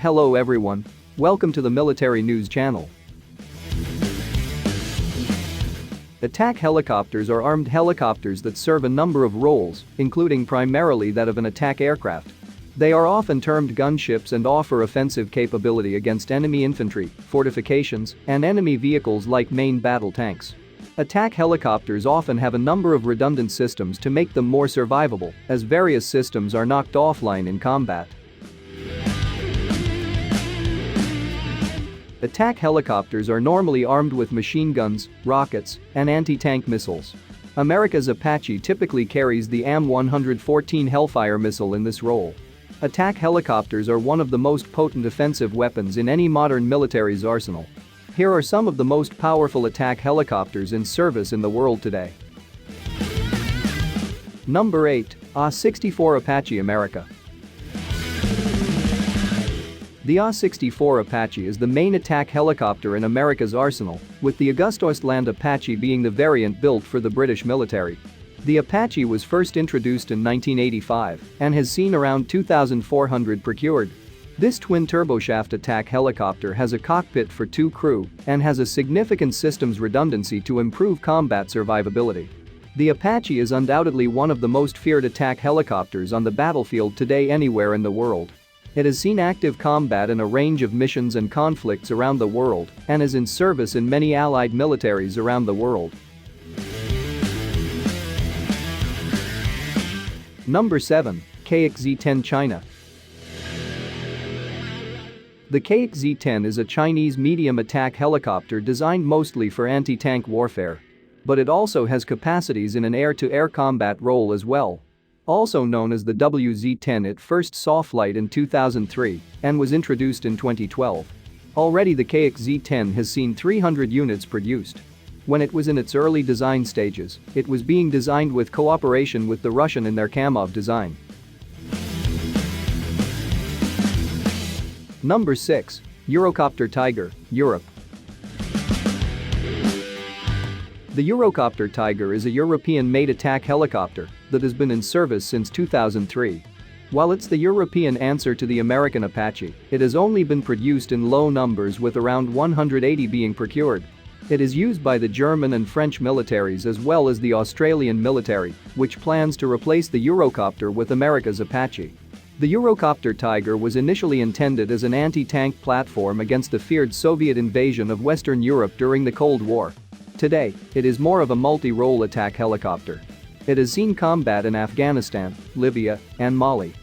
Hello everyone. Welcome to the Military News Channel. Attack helicopters are armed helicopters that serve a number of roles, including primarily that of an attack aircraft. They are often termed gunships and offer offensive capability against enemy infantry, fortifications, and enemy vehicles like main battle tanks. Attack helicopters often have a number of redundant systems to make them more survivable, as various systems are knocked offline in combat. Attack helicopters are normally armed with machine guns, rockets, and anti-tank missiles. America's Apache typically carries the AIM-114 Hellfire missile in this role. Attack helicopters are one of the most potent offensive weapons in any modern military's arsenal. Here are some of the most powerful attack helicopters in service in the world today. Number 8. AH-64 Apache America. The AH-64 Apache is the main attack helicopter in America's arsenal, with the Augustus-Land Apache being the variant built for the British military. The Apache was first introduced in 1985 and has seen around 2,400 procured. This twin-turboshaft attack helicopter has a cockpit for 2 crew and has a significant systems redundancy to improve combat survivability. The Apache is undoubtedly one of the most feared attack helicopters on the battlefield today anywhere in the world. It has seen active combat in a range of missions and conflicts around the world and is in service in many allied militaries around the world. Number 7. KX-Z10 China. The KX-Z10 is a Chinese medium attack helicopter designed mostly for anti-tank warfare. But it also has capacities in an air-to-air combat role as well. Also known as the WZ-10, it first saw flight in 2003 and was introduced in 2012. Already the KX-Z10 has seen 300 units produced. When it was in its early design stages, it was being designed with cooperation with the Russian in their Kamov design. Number 6. Eurocopter Tiger, Europe. The Eurocopter Tiger is a European-made attack helicopter that has been in service since 2003. While it's the European answer to the American Apache, it has only been produced in low numbers, with around 180 being procured. It is used by the German and French militaries as well as the Australian military, which plans to replace the Eurocopter with America's Apache. The Eurocopter Tiger was initially intended as an anti-tank platform against the feared Soviet invasion of Western Europe during the Cold War. Today, it is more of a multi-role attack helicopter. It has seen combat in Afghanistan, Libya, and Mali.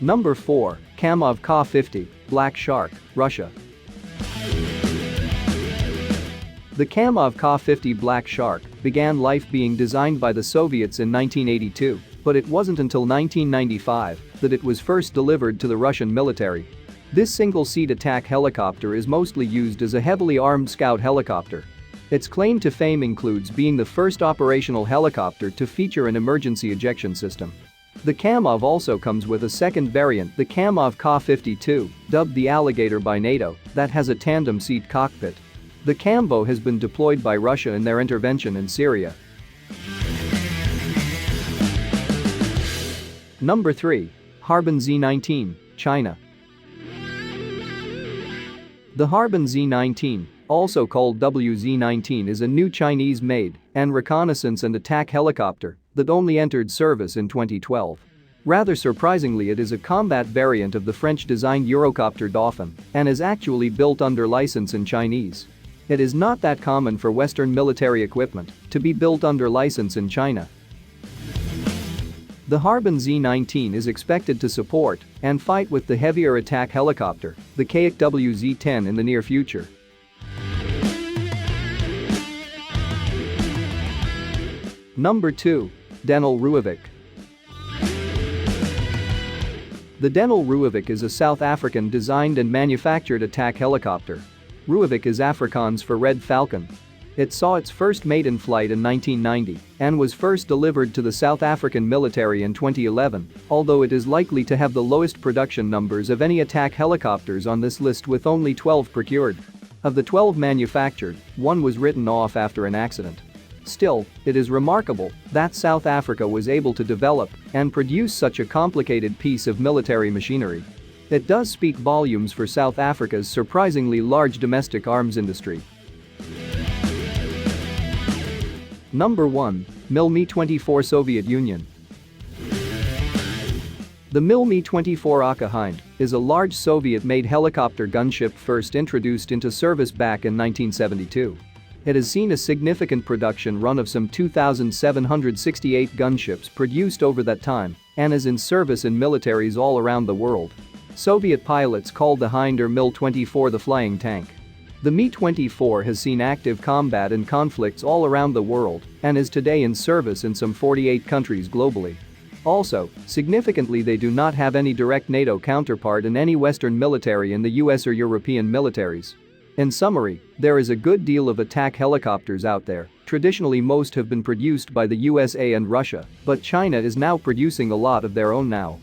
Number 4. Kamov Ka-50, Black Shark, Russia. The Kamov Ka-50 Black Shark began life being designed by the Soviets in 1982, but it wasn't until 1995 that it was first delivered to the Russian military. This single-seat attack helicopter is mostly used as a heavily armed scout helicopter. Its claim to fame includes being the first operational helicopter to feature an emergency ejection system. The Kamov also comes with a second variant, the Kamov Ka-52, dubbed the Alligator by NATO, that has a tandem-seat cockpit. The Kamvo has been deployed by Russia in their intervention in Syria. Number 3. Harbin Z19, China. The Harbin Z19, also called WZ-19, is a new Chinese-made and reconnaissance and attack helicopter that only entered service in 2012. Rather surprisingly, it is a combat variant of the French-designed Eurocopter Dauphin and is actually built under license in Chinese. It is not that common for Western military equipment to be built under license in China. The Harbin Z19 is expected to support and fight with the heavier attack helicopter, the KX-WZ-10, in the near future. Number 2. Denel Ruevic. The Denel Ruevic is a South African designed and manufactured attack helicopter. Ruevic is Afrikaans for Red Falcon. It saw its first maiden flight in 1990 and was first delivered to the South African military in 2011, although it is likely to have the lowest production numbers of any attack helicopters on this list, with only 12 procured. Of the 12 manufactured, 1 was written off after an accident. Still, it is remarkable that South Africa was able to develop and produce such a complicated piece of military machinery. It does speak volumes for South Africa's surprisingly large domestic arms industry. Number 1. MiL-Me-24 Soviet Union. The MiL-Me-24 Aka Hind is a large Soviet-made helicopter gunship first introduced into service back in 1972. It has seen a significant production run of some 2,768 gunships produced over that time and is in service in militaries all around the world. Soviet pilots called the Hind or MiL-24 the flying tank. The Me-24 has seen active combat in conflicts all around the world and is today in service in some 48 countries globally. Also, significantly, they do not have any direct NATO counterpart in any Western military in the US or European militaries. In summary, there is a good deal of attack helicopters out there. Traditionally, most have been produced by the USA and Russia, but China is now producing a lot of their own now.